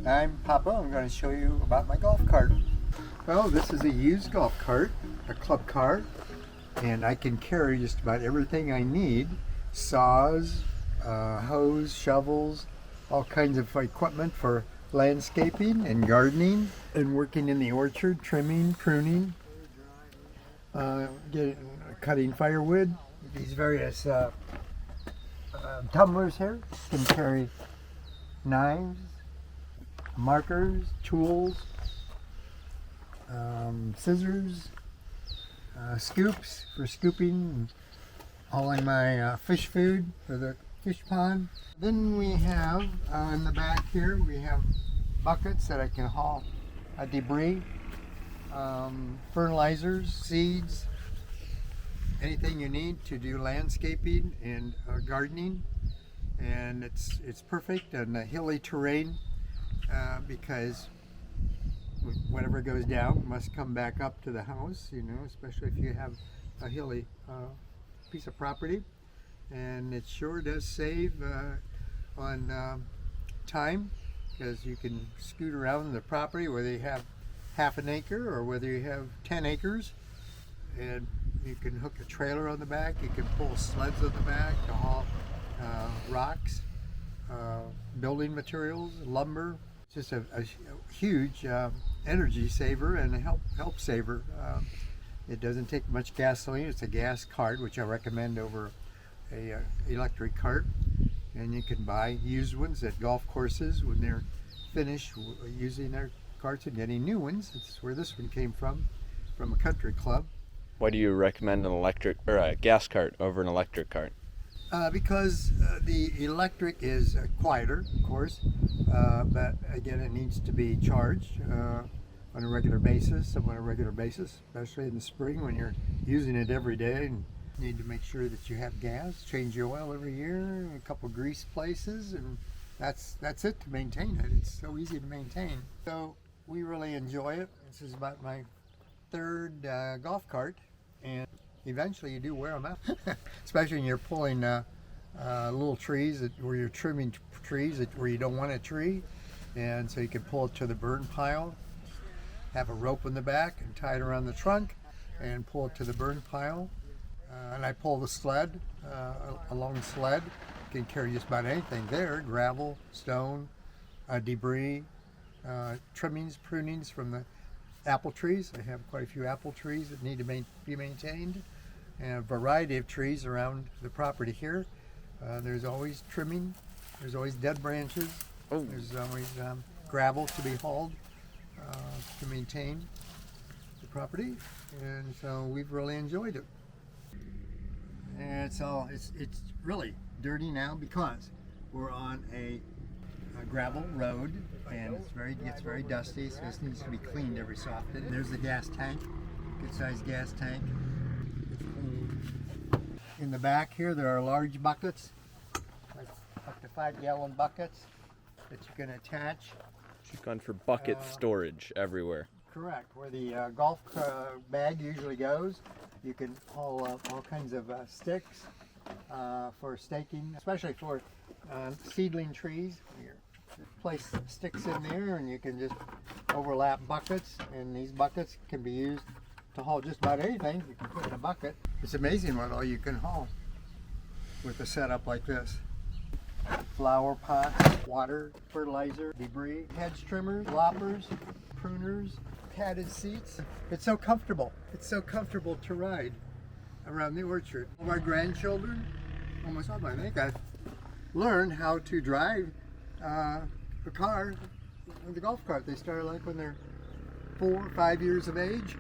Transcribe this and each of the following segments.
I'm Papa. I'm going to show you about my golf cart. Well, this is a used golf cart, a club car, and I can carry just about everything I need. Saws, hose, shovels, all kinds of equipment for landscaping and gardening and working in the orchard, trimming, pruning, cutting firewood. These various tumblers here can carry knives, markers, tools, scissors, scoops for scooping, hauling my fish food for the fish pond. Then we have in the back here, we have buckets that I can haul debris, fertilizers, seeds, anything you need to do landscaping and gardening. And it's perfect on the hilly terrain because whatever goes down must come back up to the house, especially if you have a hilly piece of property. And it sure does save on time, because you can scoot around the property whether you have half an acre or whether you have 10 acres, and you can hook a trailer on the back. You can pull sleds on the back to haul rocks, building materials, lumber. It's just a huge energy saver and a help saver. It doesn't take much gasoline. It's a gas cart, which I recommend over a electric cart. And you can buy used ones at golf courses when they're finished using their carts and getting new ones. That's where this one came from a country club. Why do you recommend an electric or a gas cart over an electric cart? Because the electric is quieter, of course, but again, it needs to be charged on a regular basis, especially in the spring when you're using it every day. And you need to make sure that you have gas, change your oil every year, a couple grease places, and that's it to maintain it. It's so easy to maintain. So we really enjoy it. This is about my third golf cart, and eventually you do wear them out, especially when you're pulling little trees where you're trimming trees where you don't want a tree, and so you can pull it to the burn pile, have a rope in the back and tie it around the trunk and pull it to the burn pile. And I pull the sled, a long sled. You can carry just about anything there: gravel, stone, debris, trimmings, prunings from the apple trees. I have quite a few apple trees that need to be maintained, and a variety of trees around the property here. There's always trimming, there's always dead branches, there's always gravel to be hauled to maintain the property, and so we've really enjoyed it. And it's really dirty now because we're on a gravel road, and it gets very dusty, so this needs to be cleaned every so often. There's the gas tank, good sized gas tank. It's clean. In the back here there are large buckets, like up to 5-gallon buckets that you can attach. She's gone for bucket storage everywhere. Correct, where the golf bag usually goes. You can haul all kinds of sticks for staking, especially for seedling trees. You place sticks in there and you can just overlap buckets, and these buckets can be used to haul just about anything you can put in a bucket. It's amazing what all you can haul with a setup like this. Flower pots, water, fertilizer, debris, hedge trimmers, loppers, pruners, padded seats. It's so comfortable. It's so comfortable to ride around the orchard. My grandchildren, almost all of them, I think I've learned how to drive a car, the golf cart. They start like when they're 4 or 5 years of age.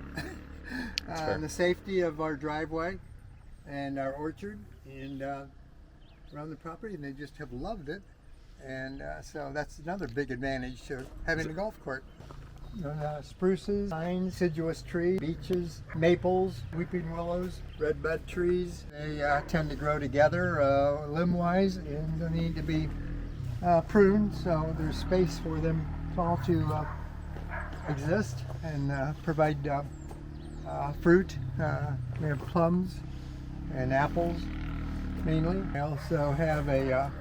And the safety of our driveway and our orchard and around the property, and they just have loved it. And so that's another big advantage to having a golf cart. Spruces, pines, deciduous trees, beeches, maples, weeping willows, redbud trees. They tend to grow together limb-wise, and they need to be pruned, so there's space for them all to exist and provide fruit. We have plums and apples mainly. I also have a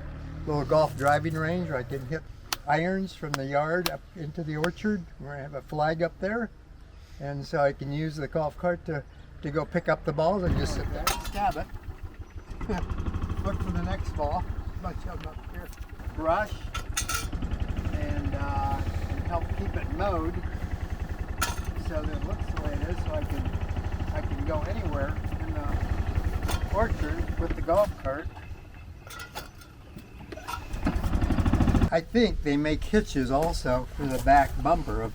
little golf driving range where I can hit irons from the yard up into the orchard. We're gonna have a flag up there, and so I can use the golf cart to go pick up the balls and just sit there and stab it. Look for the next ball. Bunch of them up here. Brush and help keep it mowed so that it looks the way it is. So I can go anywhere in the orchard with the golf cart. I think they make hitches also for the back bumper of.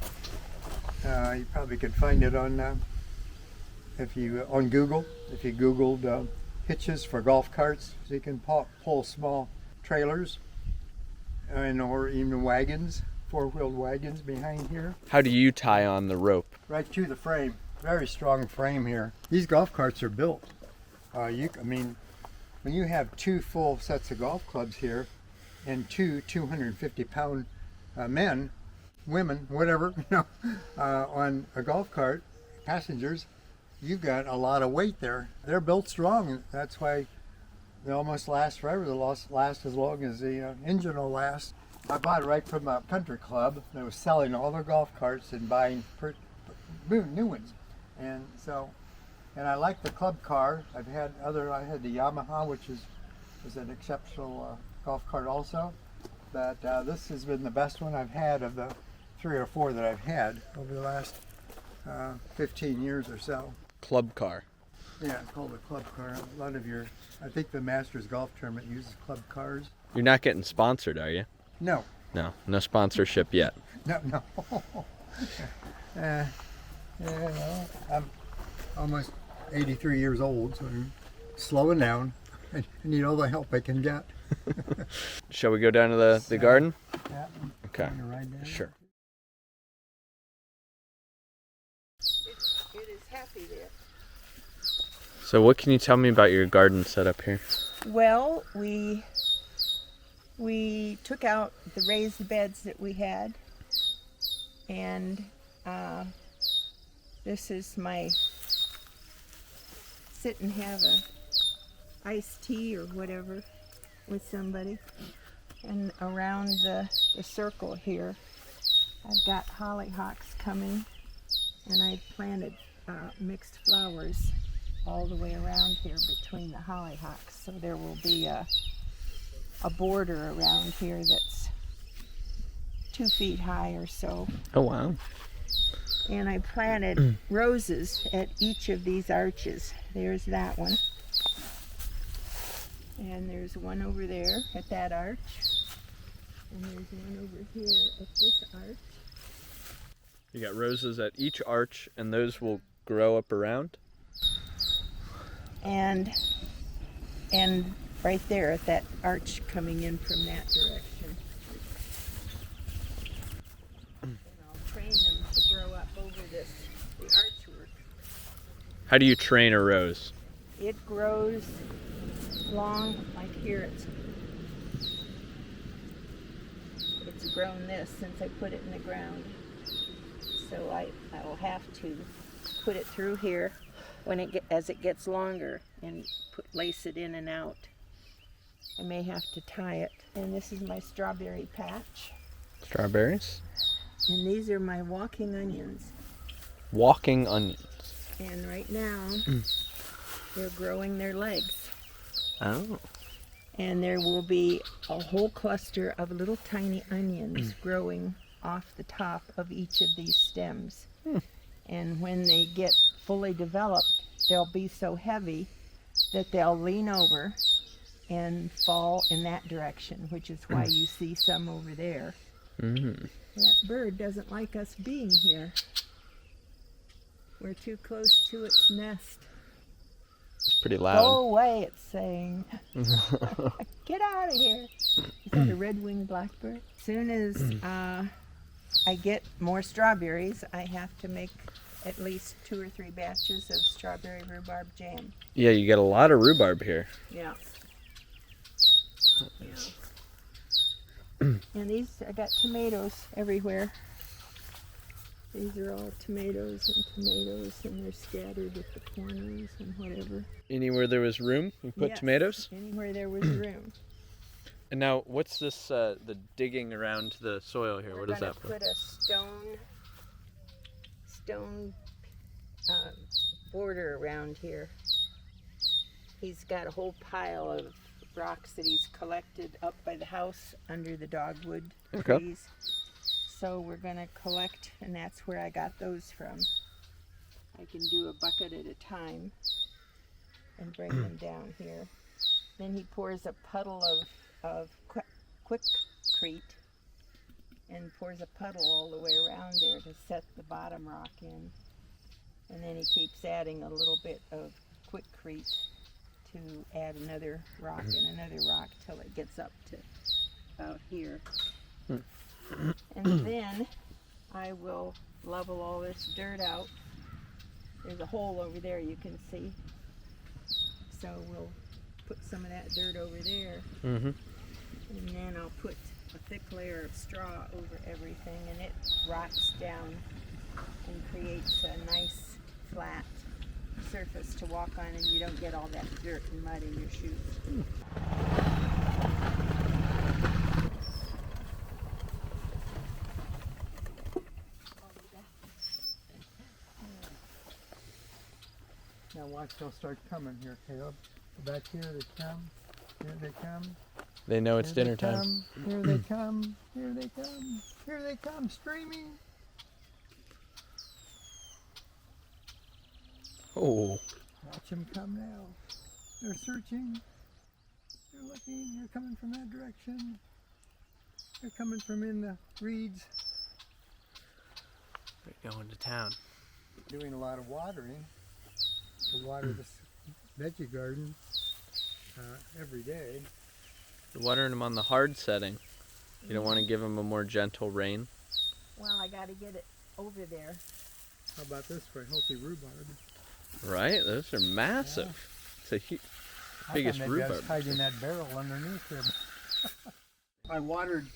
You probably could find it on on Google. If you Googled hitches for golf carts, so you can pull small trailers or even wagons, four-wheeled wagons behind here. How do you tie on the rope? Right to the frame. Very strong frame here. These golf carts are built. I mean, when you have two full sets of golf clubs here and two 250-pound men, women, whatever, on a golf cart, passengers, you've got a lot of weight there. They're built strong. That's why they almost last forever. They'll last as long as the engine will last. I bought it right from a country club that was selling all their golf carts and buying new ones. And I like the club car. I had the Yamaha, which is an exceptional golf cart also. But this has been the best one I've had of the 3 or 4 that I've had over the last 15 years or so. Club car. Yeah, it's called a club car. A lot of I think the Masters Golf Tournament uses club cars. You're not getting sponsored, are you? No. No sponsorship yet. No. I'm almost 83 years old, so I'm slowing down. I need all the help I can get. Shall we go down to the garden? Yeah. Okay. Right down. Sure. It is happy there. So what can you tell me about your garden setup here? Well, we took out the raised beds that we had, and this is my sit and have a iced tea or whatever with somebody. And around the circle here, I've got hollyhocks coming, and I planted mixed flowers all the way around here between the hollyhocks. So there will be a border around here that's 2 feet high or so. Oh, wow. And I planted roses at each of these arches. There's that one. And there's one over there at that arch. And there's one over here at this arch. You got roses at each arch, and those will grow up around? And right there at that arch coming in from that direction. And I'll train them to grow up over the archwork. How do you train a rose? It grows long, like here it's grown this since I put it in the ground. So I will have to put it through here as it gets longer and lace it in and out. I may have to tie it. And this is my strawberry patch. Strawberries? And these are my walking onions. Walking onions. And right now, they're growing their legs. Oh. And there will be a whole cluster of little tiny onions growing off the top of each of these stems. And when they get fully developed, they'll be so heavy that they'll lean over and fall in that direction, which is why you see some over there. Mm. That bird doesn't like us being here. We're too close to its nest. It's pretty loud. Go away, it's saying. Get out of here. Is that a red-winged blackbird? As soon as I get more strawberries, I have to make at least 2 or 3 batches of strawberry rhubarb jam. Yeah, you get a lot of rhubarb here. Yeah. And these, I got tomatoes everywhere. These are all tomatoes, and they're scattered at the corners and whatever. Anywhere there was room, you put Yes, tomatoes? Anywhere there was room. And now, what's this? The digging around the soil here. What is that for? We're gonna put a stone border around here. He's got a whole pile of rocks that he's collected up by the house under the dogwood trees. So we're gonna collect, and that's where I got those from. I can do a bucket at a time and bring them down here. Then he pours a puddle of quickcrete and pours a puddle all the way around there to set the bottom rock in. And then he keeps adding a little bit of quickcrete to add another rock and another rock till it gets up to about here. And then I will level all this dirt out. There's a hole over there you can see. So we'll put some of that dirt over there. Mm-hmm. And then I'll put a thick layer of straw over everything, and it rots down and creates a nice flat surface to walk on, and you don't get all that dirt and mud in your shoes. Now watch, they'll start coming here, Caleb. Back here they come. Here they come. They know it's Here dinner they time. come, here they come. Here they come. Here they come, streaming. Oh. Watch them come now. They're searching. They're looking. They're coming from that direction. They're coming from in the reeds. They're going to town. Doing a lot of watering. To water this veggie garden every day. You're watering them on the hard setting. You don't want to give them a more gentle rain. Well, I got to get it over there. How about this for healthy rhubarb? Right? Those are massive. Yeah. It's the I biggest thought maybe I was rhubarb. hiding that barrel underneath him. I watered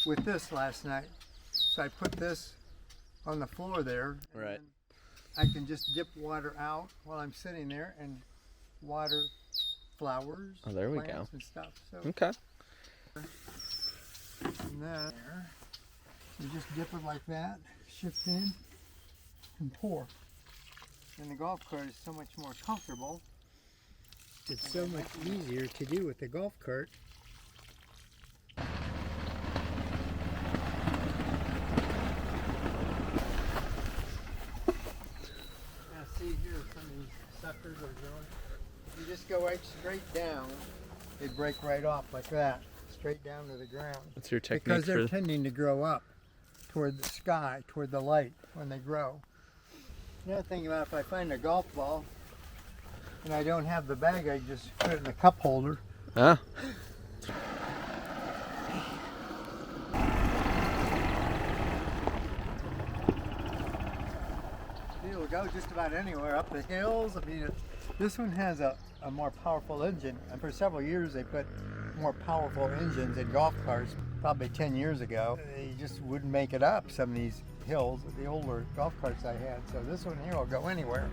with this last night, so I put this on the floor there. And Right. then I can just dip water out while I'm sitting there and water flowers, Oh, there we plants go. and stuff. So Okay. and there, you just dip it like that, shift in, and pour. And the golf cart is so much more comfortable. It's so much easier to do with the golf cart. Now see here, some of these suckers are growing. If you just go right straight down, they break right off like that, straight down to the ground. What's your technique Because they're for tending to grow up toward the sky, toward the light when they grow. Another thing about if I find a golf ball and I don't have the bag, I just put it in the cup holder. Huh? It'll go just about anywhere, up the hills. I mean, this one has a more powerful engine. And for several years, they put more powerful engines in golf carts. Probably 10 years ago, they just wouldn't make it up some of these hills, the older golf carts I had. So this one here will go anywhere.